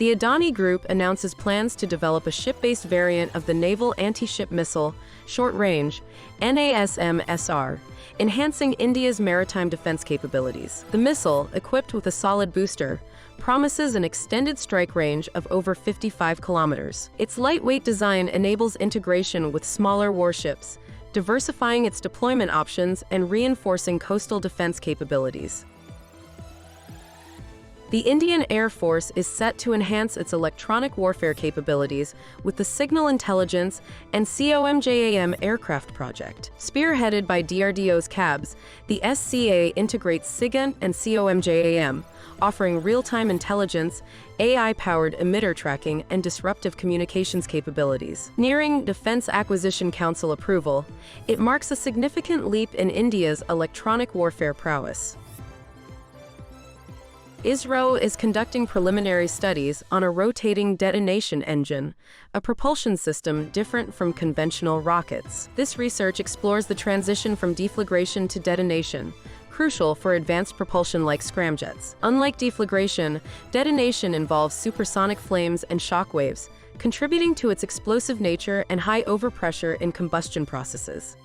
The Adani Group announces plans to develop a ship-based variant of the Naval Anti-Ship Missile, short-range, NASM-SR, enhancing India's maritime defense capabilities. The missile, equipped with a solid booster, promises an extended strike range of over 55 kilometers. Its lightweight design enables integration with smaller warships, diversifying its deployment options and reinforcing coastal defense capabilities. The Indian Air Force is set to enhance its electronic warfare capabilities with the Signal Intelligence and COMJAM aircraft project. Spearheaded by DRDO's CABS, the SCA integrates SIGINT and COMJAM, offering real-time intelligence, AI-powered emitter tracking, and disruptive communications capabilities. Nearing Defense Acquisition Council approval, it marks a significant leap in India's electronic warfare prowess. ISRO is conducting preliminary studies on a rotating detonation engine, a propulsion system different from conventional rockets. This research explores the transition from deflagration to detonation, crucial for advanced propulsion like scramjets. Unlike deflagration, detonation involves supersonic flames and shock waves, contributing to its explosive nature and high overpressure in combustion processes.